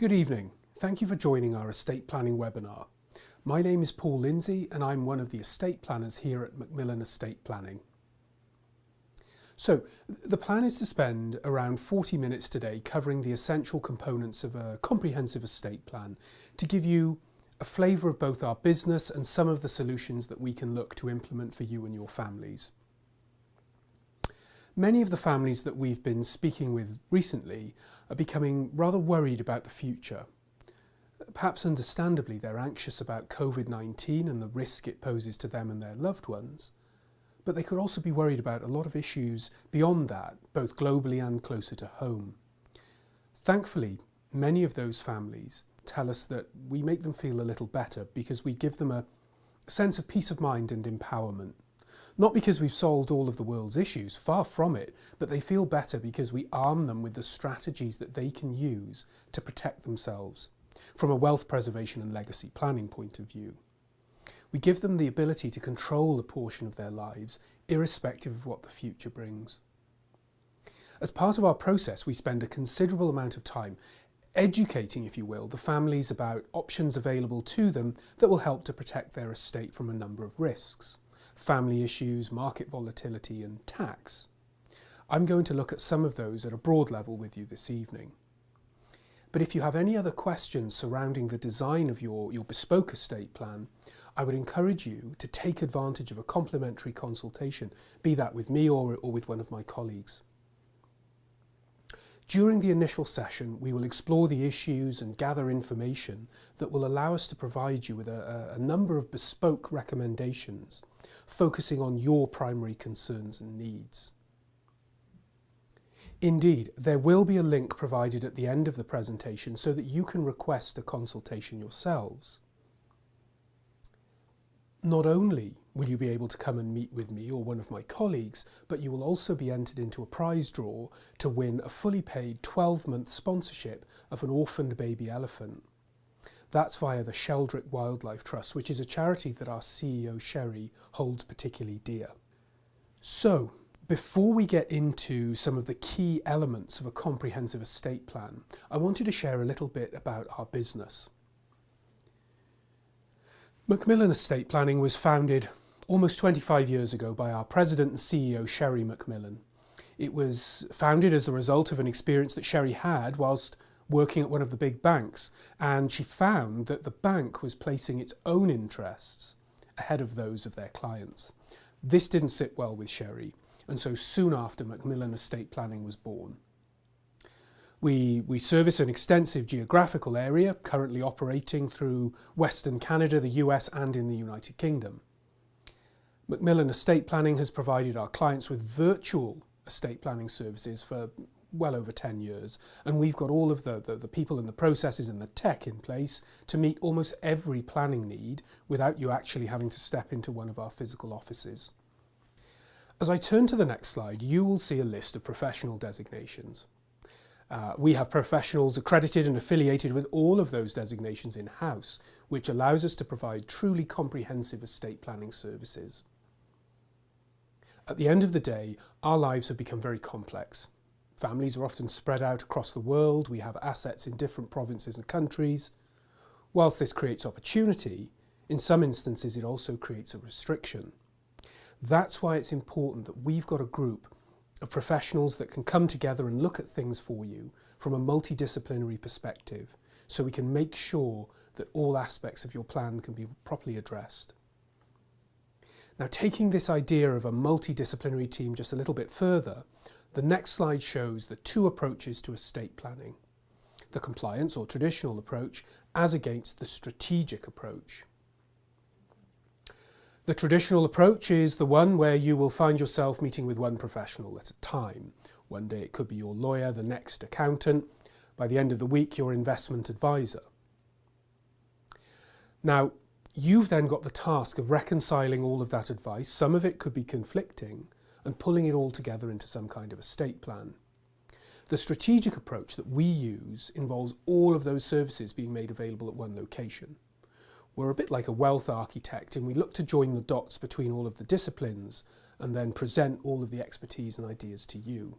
Good evening. Thank you for joining our estate planning webinar. My name is Paul Lindsay and I'm one of the estate planners here at MacMillan Estate Planning. So, the plan is to spend around 40 minutes today covering the essential components of a comprehensive estate plan to give you a flavour of both our business and some of the solutions that we can look to implement for you and your families. Many of the families that we've been speaking with recently are becoming rather worried about the future. Perhaps understandably, they're anxious about COVID-19 and the risk it poses to them and their loved ones, but they could also be worried about a lot of issues beyond that, both globally and closer to home. Thankfully, many of those families tell us that we make them feel a little better because we give them a sense of peace of mind and empowerment. Not because we've solved all of the world's issues, far from it, but they feel better because we arm them with the strategies that they can use to protect themselves from a wealth preservation and legacy planning point of view. We give them the ability to control a portion of their lives, irrespective of what the future brings. As part of our process, we spend a considerable amount of time educating, if you will, the families about options available to them that will help to protect their estate from a number of risks. Family issues, market volatility and tax. I'm going to look at some of those at a broad level with you this evening. But if you have any other questions surrounding the design of your bespoke estate plan, I would encourage you to take advantage of a complimentary consultation, be that with me or with one of my colleagues. During the initial session, we will explore the issues and gather information that will allow us to provide you with a number of bespoke recommendations, focusing on your primary concerns and needs. Indeed, there will be a link provided at the end of the presentation so that you can request a consultation yourselves. Not only will you be able to come and meet with me or one of my colleagues, but you will also be entered into a prize draw to win a fully paid 12-month sponsorship of an orphaned baby elephant. That's via the Sheldrick Wildlife Trust, which is a charity that our CEO Sherry holds particularly dear. So, before we get into some of the key elements of a comprehensive estate plan, I wanted to share a little bit about our business. MacMillan Estate Planning was founded almost 25 years ago by our president and CEO Sherry MacMillan. It was founded as a result of an experience that Sherry had whilst working at one of the big banks, and she found that the bank was placing its own interests ahead of those of their clients. This didn't sit well with Sherry, and so soon after MacMillan Estate Planning was born. We service an extensive geographical area, currently operating through Western Canada, the US and in the United Kingdom. MacMillan Estate Planning has provided our clients with virtual estate planning services for well over 10 years, and we've got all of the people and the processes and the tech in place to meet almost every planning need without you actually having to step into one of our physical offices. As I turn to the next slide, you will see a list of professional designations. We have professionals accredited and affiliated with all of those designations in-house, which allows us to provide truly comprehensive estate planning services. At the end of the day, our lives have become very complex. Families are often spread out across the world, we have assets in different provinces and countries. Whilst this creates opportunity, in some instances it also creates a restriction. That's why it's important that we've got a group of professionals that can come together and look at things for you from a multidisciplinary perspective, so we can make sure that all aspects of your plan can be properly addressed. Now, taking this idea of a multidisciplinary team just a little bit further, the next slide shows the two approaches to estate planning: the compliance or traditional approach as against the strategic approach. The traditional approach is the one where you will find yourself meeting with one professional at a time. One day it could be your lawyer, the next accountant, by the end of the week your investment advisor. Now, you've then got the task of reconciling all of that advice, some of it could be conflicting, and pulling it all together into some kind of estate plan. The strategic approach that we use involves all of those services being made available at one location. We're a bit like a wealth architect, and we look to join the dots between all of the disciplines and then present all of the expertise and ideas to you.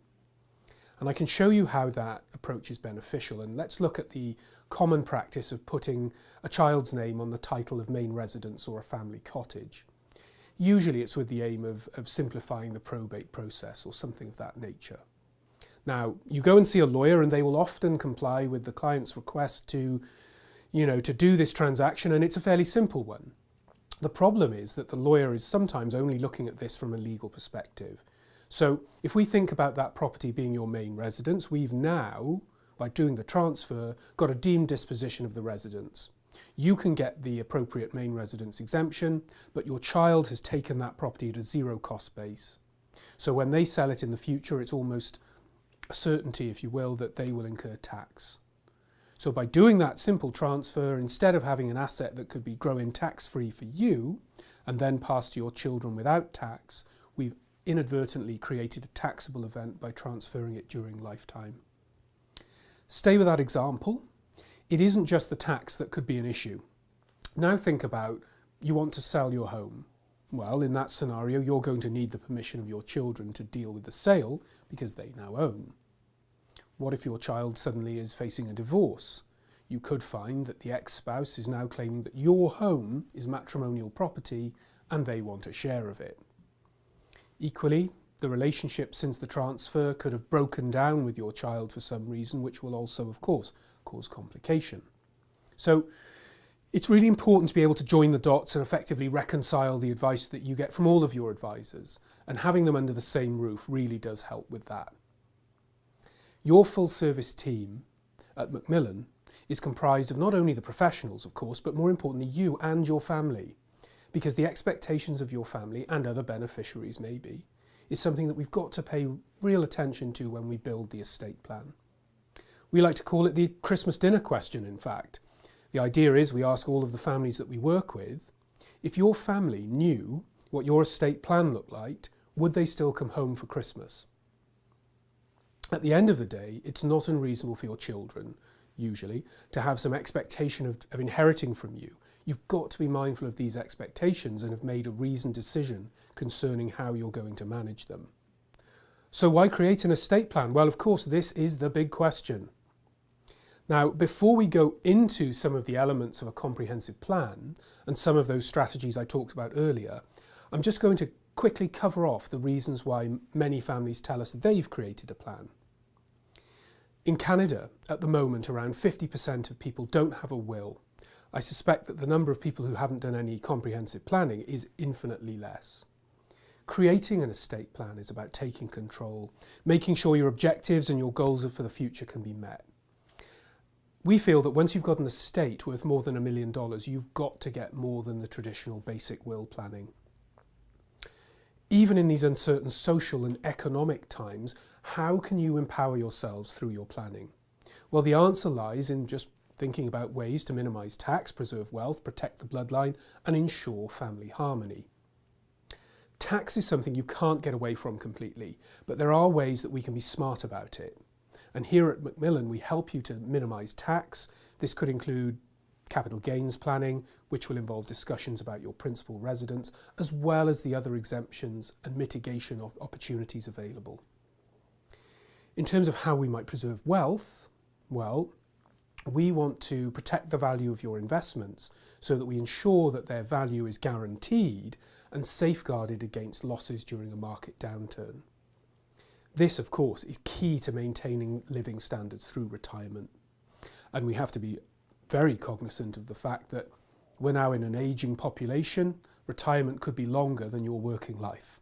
And I can show you how that approach is beneficial. And let's look at the common practice of putting a child's name on the title of main residence or a family cottage. Usually it's with the aim of simplifying the probate process or something of that nature. Now, you go and see a lawyer and they will often comply with the client's request to do this transaction, and it's a fairly simple one. The problem is that the lawyer is sometimes only looking at this from a legal perspective. So if we think about that property being your main residence, we've now, by doing the transfer, got a deemed disposition of the residence. You can get the appropriate main residence exemption, but your child has taken that property at a zero cost base. So when they sell it in the future, it's almost a certainty, if you will, that they will incur tax. So by doing that simple transfer, instead of having an asset that could be growing tax-free for you and then passed to your children without tax, we've inadvertently created a taxable event by transferring it during lifetime. Stay with that example. It isn't just the tax that could be an issue. Now think about, you want to sell your home. Well, in that scenario, you're going to need the permission of your children to deal with the sale because they now own. What if your child suddenly is facing a divorce? You could find that the ex-spouse is now claiming that your home is matrimonial property and they want a share of it. Equally, the relationship since the transfer could have broken down with your child for some reason, which will also, of course, cause complication. So it's really important to be able to join the dots and effectively reconcile the advice that you get from all of your advisors, and having them under the same roof really does help with that. Your full service team at MacMillan is comprised of not only the professionals, of course, but more importantly you and your family, because the expectations of your family and other beneficiaries maybe is something that we've got to pay real attention to when we build the estate plan. We like to call it the Christmas dinner question, in fact. The idea is we ask all of the families that we work with, if your family knew what your estate plan looked like, would they still come home for Christmas? At the end of the day, it's not unreasonable for your children, usually, to have some expectation of inheriting from you. You've got to be mindful of these expectations and have made a reasoned decision concerning how you're going to manage them. So why create an estate plan? Well, of course, this is the big question. Now, before we go into some of the elements of a comprehensive plan and some of those strategies I talked about earlier, I'm just going to quickly cover off the reasons why many families tell us they've created a plan. In Canada, at the moment, around 50% of people don't have a will. I suspect that the number of people who haven't done any comprehensive planning is infinitely less. Creating an estate plan is about taking control, making sure your objectives and your goals for the future can be met. We feel that once you've got an estate worth more than $1 million, you've got to get more than the traditional basic will planning. Even in these uncertain social and economic times, how can you empower yourselves through your planning? Well, the answer lies in just thinking about ways to minimise tax, preserve wealth, protect the bloodline, and ensure family harmony. Tax is something you can't get away from completely, but there are ways that we can be smart about it. And here at MacMillan, we help you to minimise tax. This could include capital gains planning, which will involve discussions about your principal residence, as well as the other exemptions and mitigation opportunities available. In terms of how we might preserve wealth, well, we want to protect the value of your investments so that we ensure that their value is guaranteed and safeguarded against losses during a market downturn. This, of course, is key to maintaining living standards through retirement. And we have to be very cognizant of the fact that we're now in an ageing population. Retirement could be longer than your working life.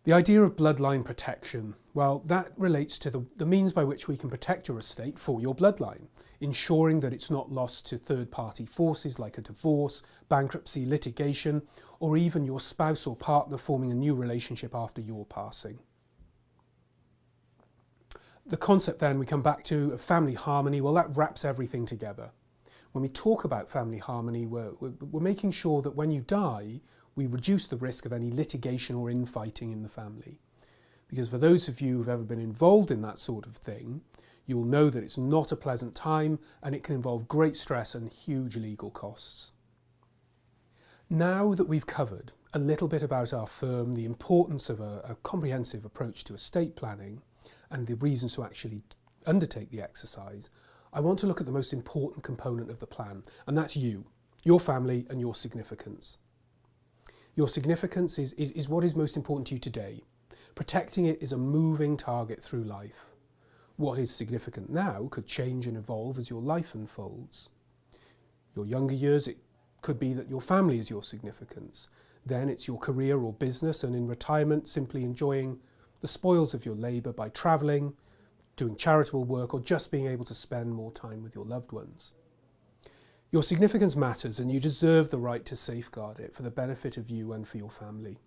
The idea of bloodline protection, well, that relates to the means by which we can protect your estate for your bloodline, ensuring that it's not lost to third-party forces like a divorce, bankruptcy, litigation, or even your spouse or partner forming a new relationship after your passing. The concept then we come back to of family harmony, well, that wraps everything together. When we talk about family harmony, we're making sure that when you die, we reduce the risk of any litigation or infighting in the family. Because for those of you who've ever been involved in that sort of thing, you'll know that it's not a pleasant time and it can involve great stress and huge legal costs. Now that we've covered a little bit about our firm, the importance of a comprehensive approach to estate planning and the reasons to actually undertake the exercise, I want to look at the most important component of the plan, and that's you, your family and your significance. Your significance is what is most important to you today. Protecting it is a moving target through life. What is significant now could change and evolve as your life unfolds. Your younger years, it could be that your family is your significance. Then it's your career or business, and in retirement, simply enjoying the spoils of your labour by travelling, doing charitable work, or just being able to spend more time with your loved ones. Your significance matters, and you deserve the right to safeguard it for the benefit of you and for your family.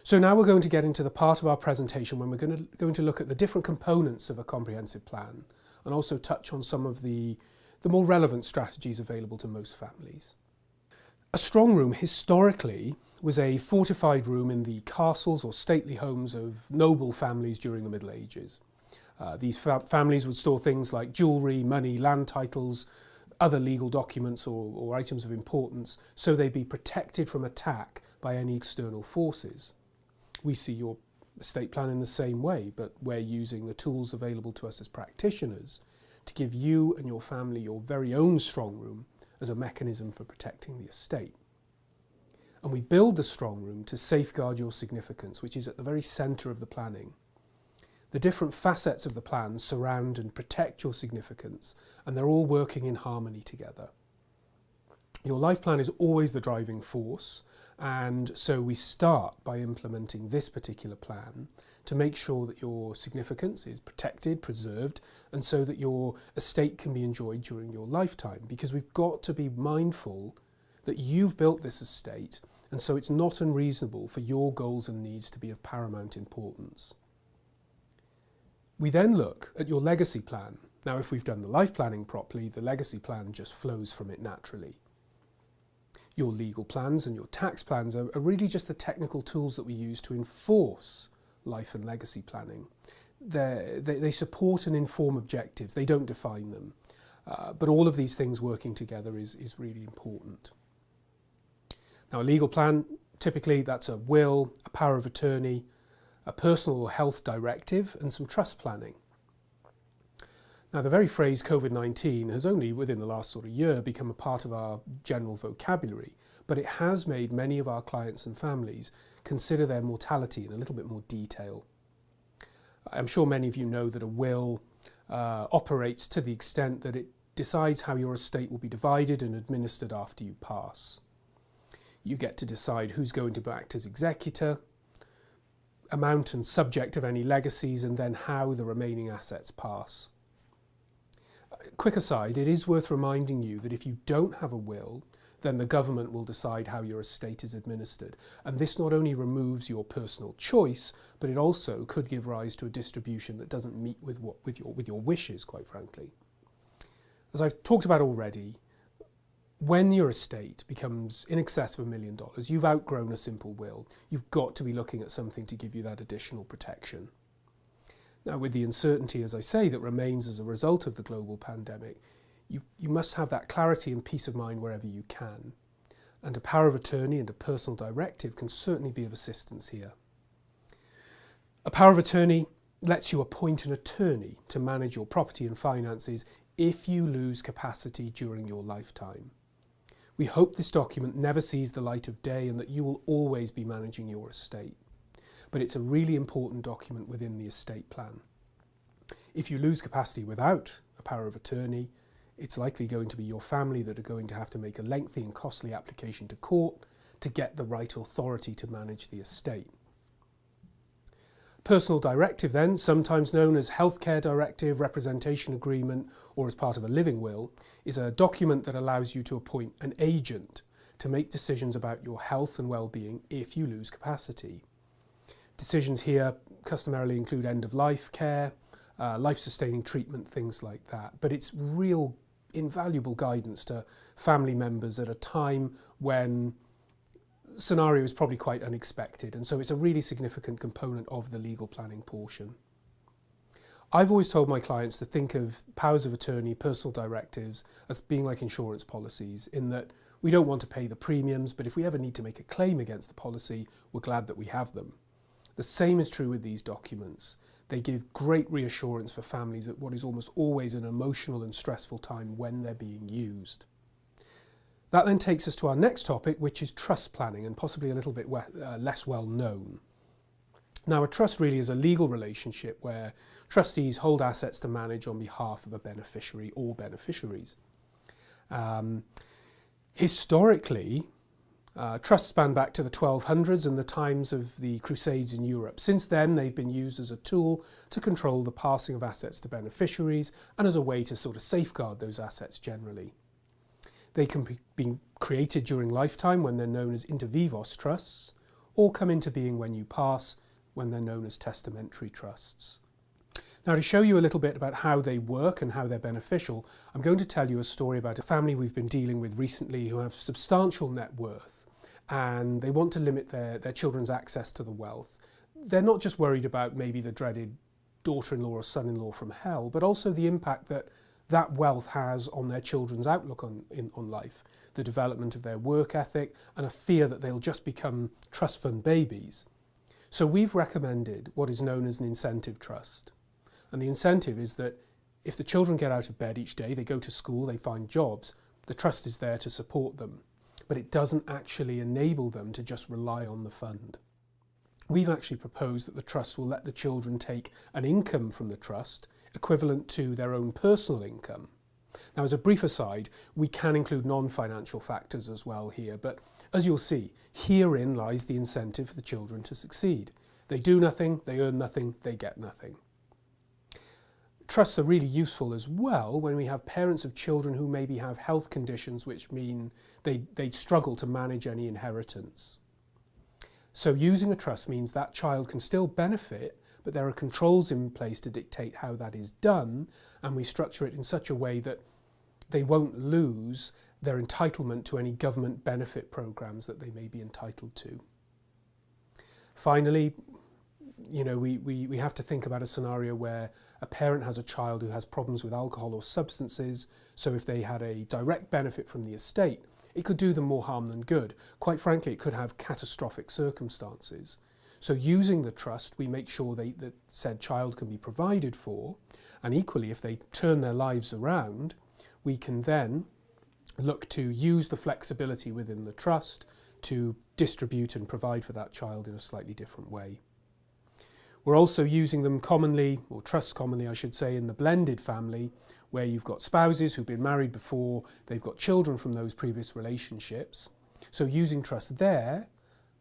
So now we're going to get into the part of our presentation when we're going to look at the different components of a comprehensive plan and also touch on some of the more relevant strategies available to most families. A strong room historically was a fortified room in the castles or stately homes of noble families during the Middle Ages. These families would store things like jewellery, money, land titles, other legal documents or items of importance, so they'd be protected from attack by any external forces. We see your estate plan in the same way, but we're using the tools available to us as practitioners to give you and your family your very own strong room as a mechanism for protecting the estate. And we build the strong room to safeguard your significance, which is at the very centre of the planning. The different facets of the plan surround and protect your significance, and they're all working in harmony together. Your life plan is always the driving force, and so we start by implementing this particular plan to make sure that your significance is protected, preserved, and so that your estate can be enjoyed during your lifetime, because we've got to be mindful that you've built this estate, and so it's not unreasonable for your goals and needs to be of paramount importance. We then look at your legacy plan. Now, if we've done the life planning properly, the legacy plan just flows from it naturally. Your legal plans and your tax plans are really just the technical tools that we use to enforce life and legacy planning. They support and inform objectives. They don't define them. But all of these things working together is really important. Now, a legal plan, typically that's a will, a power of attorney, a personal or health directive, and some trust planning. Now, the very phrase COVID-19 has only within the last sort of year become a part of our general vocabulary, but it has made many of our clients and families consider their mortality in a little bit more detail. I'm sure many of you know that a will operates to the extent that it decides how your estate will be divided and administered after you pass. You get to decide who's going to act as executor, amount and subject of any legacies, and then how the remaining assets pass. Quick aside, it is worth reminding you that if you don't have a will, then the government will decide how your estate is administered. And this not only removes your personal choice, but it also could give rise to a distribution that doesn't meet with your wishes, quite frankly. As I've talked about already, when your estate becomes in excess of $1 million, you've outgrown a simple will. You've got to be looking at something to give you that additional protection. Now, with the uncertainty, as I say, that remains as a result of the global pandemic, you must have that clarity and peace of mind wherever you can. And a power of attorney and a personal directive can certainly be of assistance here. A power of attorney lets you appoint an attorney to manage your property and finances if you lose capacity during your lifetime. We hope this document never sees the light of day and that you will always be managing your estate. But it's a really important document within the estate plan. If you lose capacity without a power of attorney, it's likely going to be your family that are going to have to make a lengthy and costly application to court to get the right authority to manage the estate. Personal directive then, sometimes known as healthcare directive, representation agreement, or as part of a living will, is a document that allows you to appoint an agent to make decisions about your health and well-being if you lose capacity. Decisions here customarily include end-of-life care, life-sustaining treatment, things like that. But it's real invaluable guidance to family members at a time when scenario is probably quite unexpected, and so it's a really significant component of the legal planning portion. I've always told my clients to think of powers of attorney, personal directives, as being like insurance policies, in that we don't want to pay the premiums, but if we ever need to make a claim against the policy, we're glad that we have them. The same is true with these documents. They give great reassurance for families at what is almost always an emotional and stressful time when they're being used. That then takes us to our next topic, which is trust planning, and possibly a little bit less well known. Now, a trust really is a legal relationship where trustees hold assets to manage on behalf of a beneficiary or beneficiaries. Historically, trusts span back to the 1200s and the times of the Crusades in Europe. Since then, they've been used as a tool to control the passing of assets to beneficiaries and as a way to sort of safeguard those assets generally. They can be created during lifetime when they're known as inter vivos trusts, or come into being when you pass, when they're known as testamentary trusts. Now, to show you a little bit about how they work and how they're beneficial, I'm going to tell you a story about a family we've been dealing with recently who have substantial net worth, and they want to limit their children's access to the wealth. They're not just worried about maybe the dreaded daughter-in-law or son-in-law from hell, but also the impact that that wealth has on their children's outlook on life, the development of their work ethic, and a fear that they'll just become trust fund babies. So we've recommended what is known as an incentive trust. And the incentive is that if the children get out of bed each day, they go to school, they find jobs, the trust is there to support them. But it doesn't actually enable them to just rely on the fund. We've actually proposed that the trust will let the children take an income from the trust equivalent to their own personal income. Now, as a brief aside, we can include non-financial factors as well here, but as you'll see, herein lies the incentive for the children to succeed. They do nothing, they earn nothing, they get nothing. Trusts are really useful as well when we have parents of children who maybe have health conditions which mean they struggle to manage any inheritance. So using a trust means that child can still benefit, but there are controls in place to dictate how that is done, and we structure it in such a way that they won't lose their entitlement to any government benefit programs that they may be entitled to. Finally, we have to think about a scenario where a parent has a child who has problems with alcohol or substances, so if they had a direct benefit from the estate, it could do them more harm than good. Quite frankly, it could have catastrophic circumstances. So using the trust, we make sure that said child can be provided for, and equally, if they turn their lives around, we can then look to use the flexibility within the trust to distribute and provide for that child in a slightly different way. We're also using them commonly, or trusts commonly I should say, in the blended family, where you've got spouses who've been married before, they've got children from those previous relationships. So using trust there,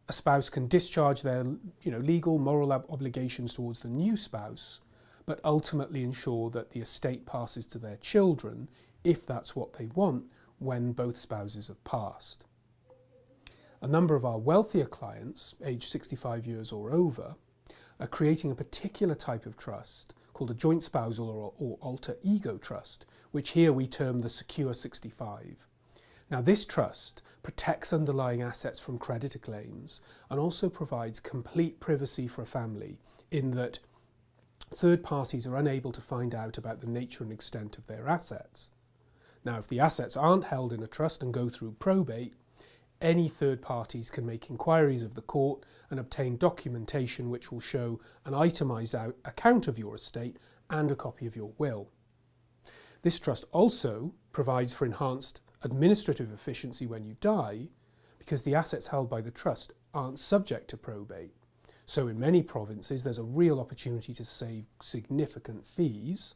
a spouse can discharge their legal, moral obligations towards the new spouse, but ultimately ensure that the estate passes to their children, if that's what they want, when both spouses have passed. A number of our wealthier clients, aged 65 years or over, are creating a particular type of trust called a joint spousal or alter ego trust, which here we term the Secure 65. Now, this trust protects underlying assets from creditor claims and also provides complete privacy for a family in that third parties are unable to find out about the nature and extent of their assets. Now, if the assets aren't held in a trust and go through probate, any third parties can make inquiries of the court and obtain documentation which will show an itemised account of your estate and a copy of your will. This trust also provides for enhanced administrative efficiency when you die, because the assets held by the trust aren't subject to probate. So in many provinces there's a real opportunity to save significant fees,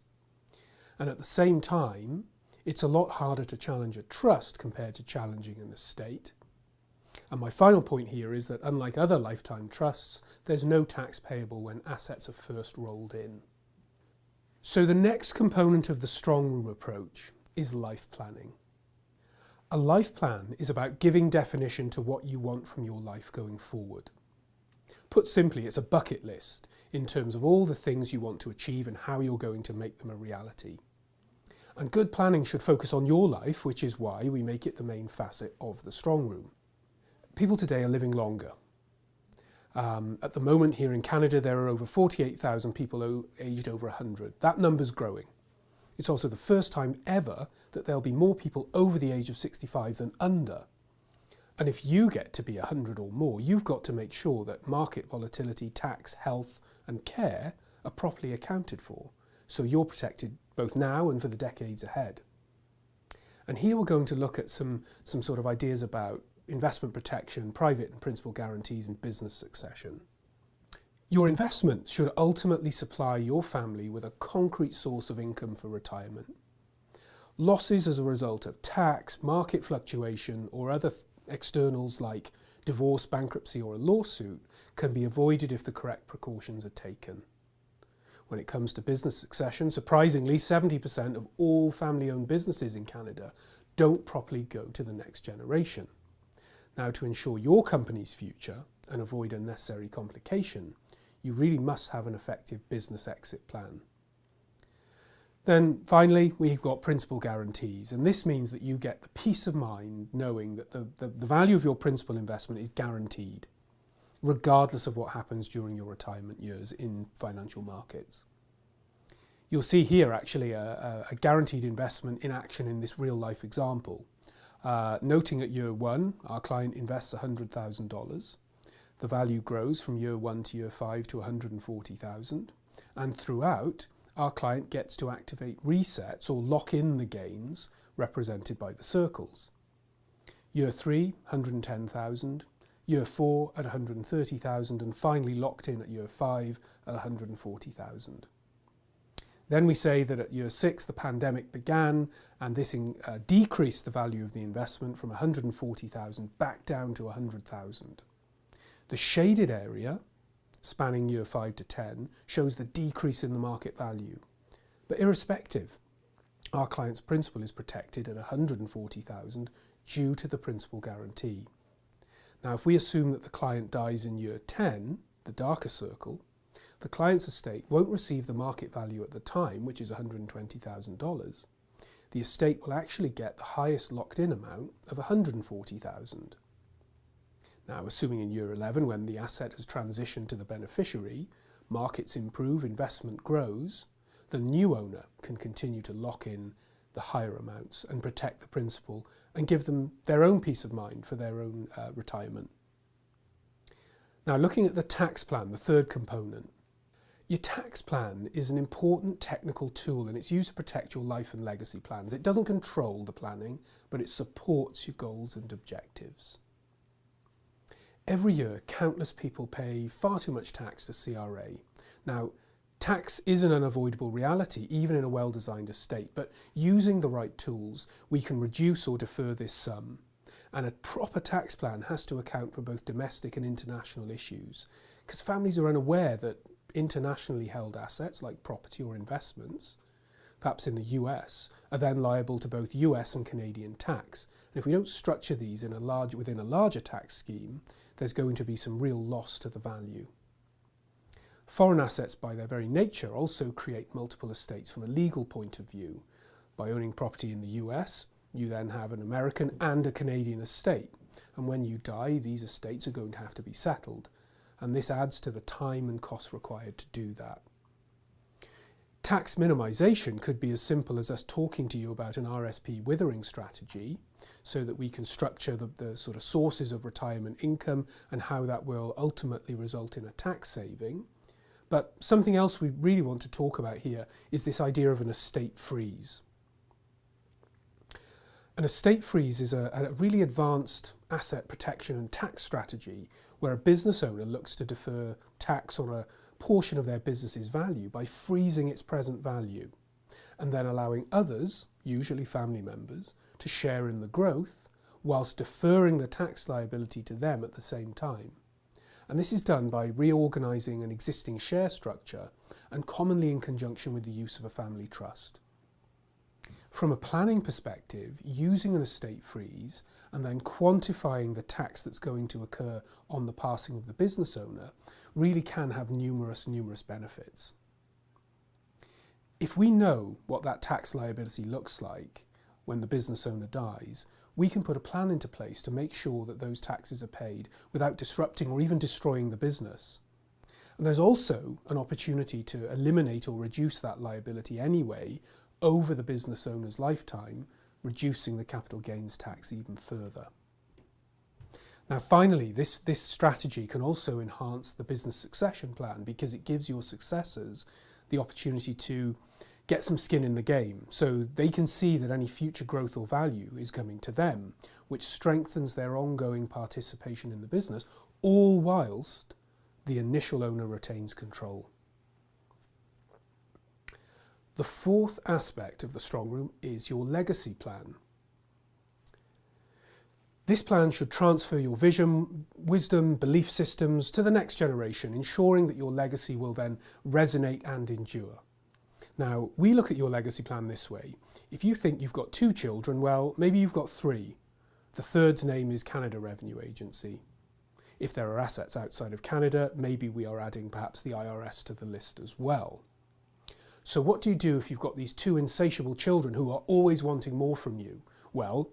and at the same time it's a lot harder to challenge a trust compared to challenging an estate. And my final point here is that unlike other lifetime trusts, there's no tax payable when assets are first rolled in. So the next component of the strong room approach is life planning. A life plan is about giving definition to what you want from your life going forward. Put simply, it's a bucket list in terms of all the things you want to achieve and how you're going to make them a reality. And good planning should focus on your life, which is why we make it the main facet of the strong room. People today are living longer. At the moment here in Canada, there are over 48,000 people aged over 100. That number's growing. It's also the first time ever that there'll be more people over the age of 65 than under. And if you get to be 100 or more, you've got to make sure that market volatility, tax, health and care are properly accounted for, so you're protected both now and for the decades ahead. And here we're going to look at some sort of ideas about investment protection, private and principal guarantees and business succession. Your investments should ultimately supply your family with a concrete source of income for retirement. Losses as a result of tax, market fluctuation or other externals like divorce, bankruptcy or a lawsuit can be avoided if the correct precautions are taken. When it comes to business succession, surprisingly 70% of all family-owned businesses in Canada don't properly go to the next generation. Now, to ensure your company's future and avoid unnecessary complication, you really must have an effective business exit plan. Then finally, we've got principal guarantees, and this means that you get the peace of mind knowing that the value of your principal investment is guaranteed, regardless of what happens during your retirement years in financial markets. You'll see here actually a guaranteed investment in action in this real life example. Noting at year 1, our client invests $100,000. The value grows from year 1 to year 5 to $140,000, and throughout, our client gets to activate resets or lock in the gains represented by the circles. Year 3, $110,000, year 4 at $130,000, and finally locked in at year 5 at $140,000. Then we say that at year 6 the pandemic began, and this decreased the value of the investment from $140,000 back down to $100,000. The shaded area, spanning year 5 to 10, shows the decrease in the market value. But irrespective, our client's principal is protected at $140,000 due to the principal guarantee. Now, if we assume that the client dies in year 10, the darker circle, the client's estate won't receive the market value at the time, which is $120,000. The estate will actually get the highest locked-in amount of $140,000. Now, assuming in year 11, when the asset has transitioned to the beneficiary, markets improve, investment grows, the new owner can continue to lock in the higher amounts and protect the principal and give them their own peace of mind for their own retirement. Now, looking at the tax plan, the third component. Your tax plan is an important technical tool, and it's used to protect your life and legacy plans. It doesn't control the planning, but it supports your goals and objectives. Every year, countless people pay far too much tax to CRA. Now, tax is an unavoidable reality, even in a well-designed estate, but using the right tools, we can reduce or defer this sum. And a proper tax plan has to account for both domestic and international issues, because families are unaware that internationally held assets, like property or investments, perhaps in the US, are then liable to both US and Canadian tax. And if we don't structure these within a larger tax scheme, there's going to be some real loss to the value. Foreign assets, by their very nature, also create multiple estates from a legal point of view. By owning property in the US, you then have an American and a Canadian estate. And when you die, these estates are going to have to be settled. And this adds to the time and cost required to do that. Tax minimisation could be as simple as us talking to you about an RSP withering strategy so that we can structure the sort of sources of retirement income and how that will ultimately result in a tax saving. But something else we really want to talk about here is this idea of an estate freeze. An estate freeze is a really advanced asset protection and tax strategy where a business owner looks to defer tax on a portion of their business's value by freezing its present value and then allowing others, usually family members, to share in the growth whilst deferring the tax liability to them at the same time. And this is done by reorganising an existing share structure and commonly in conjunction with the use of a family trust. From a planning perspective, using an estate freeze and then quantifying the tax that's going to occur on the passing of the business owner really can have numerous benefits. If we know what that tax liability looks like when the business owner dies, we can put a plan into place to make sure that those taxes are paid without disrupting or even destroying the business. And there's also an opportunity to eliminate or reduce that liability anyway over the business owner's lifetime, reducing the capital gains tax even further. Now finally, this strategy can also enhance the business succession plan because it gives your successors the opportunity to get some skin in the game so they can see that any future growth or value is coming to them, which strengthens their ongoing participation in the business, all whilst the initial owner retains control. The fourth aspect of the strong room is your legacy plan. This plan should transfer your vision, wisdom, belief systems to the next generation, ensuring that your legacy will then resonate and endure. Now, we look at your legacy plan this way. If you think you've got 2 children, well, maybe you've got 3. The third's name is Canada Revenue Agency. If there are assets outside of Canada, maybe we are adding perhaps the IRS to the list as well. So what do you do if you've got these 2 insatiable children who are always wanting more from you? Well,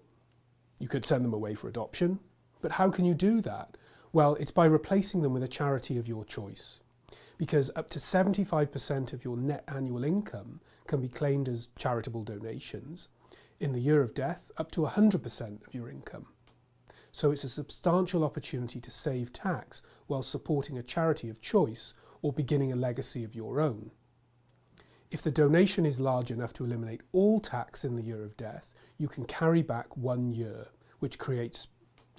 you could send them away for adoption, but how can you do that? Well, it's by replacing them with a charity of your choice, because up to 75% of your net annual income can be claimed as charitable donations. In the year of death, up to 100% of your income. So it's a substantial opportunity to save tax while supporting a charity of choice or beginning a legacy of your own. If the donation is large enough to eliminate all tax in the year of death, you can carry back 1 year, which creates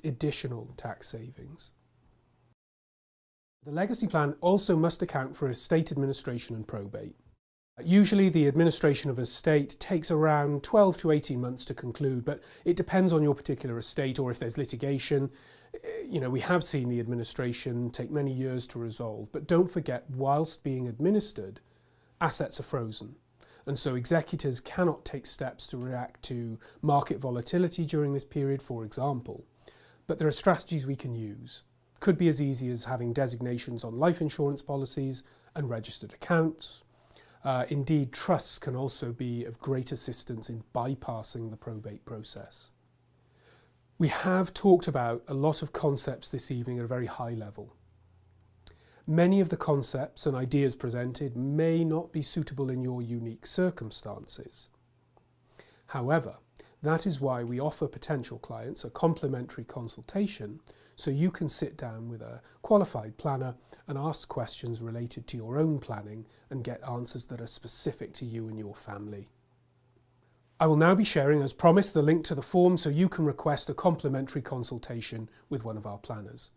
additional tax savings. The legacy plan also must account for estate administration and probate. Usually the administration of an estate takes around 12 to 18 months to conclude, but it depends on your particular estate or if there's litigation. We have seen the administration take many years to resolve, but don't forget, whilst being administered, assets are frozen. And so executors cannot take steps to react to market volatility during this period, for example. But there are strategies we can use. Could be as easy as having designations on life insurance policies and registered accounts. Indeed, trusts can also be of great assistance in bypassing the probate process. We have talked about a lot of concepts this evening at a very high level. Many of the concepts and ideas presented may not be suitable in your unique circumstances. However, that is why we offer potential clients a complimentary consultation so you can sit down with a qualified planner and ask questions related to your own planning and get answers that are specific to you and your family. I will now be sharing, as promised, the link to the form so you can request a complimentary consultation with one of our planners.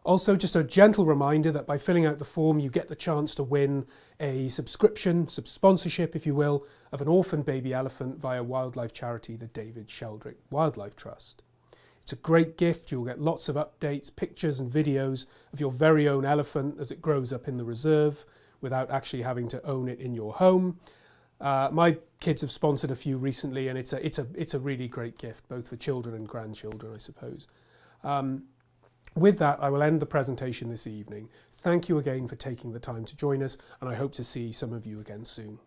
Also, just a gentle reminder that by filling out the form, you get the chance to win a subscription, sponsorship, if you will, of an orphaned baby elephant via wildlife charity, the David Sheldrick Wildlife Trust. It's a great gift. You'll get lots of updates, pictures and videos of your very own elephant as it grows up in the reserve without actually having to own it in your home. My kids have sponsored a few recently, and it's a really great gift, both for children and grandchildren, I suppose. With that, I will end the presentation this evening. Thank you again for taking the time to join us, and I hope to see some of you again soon.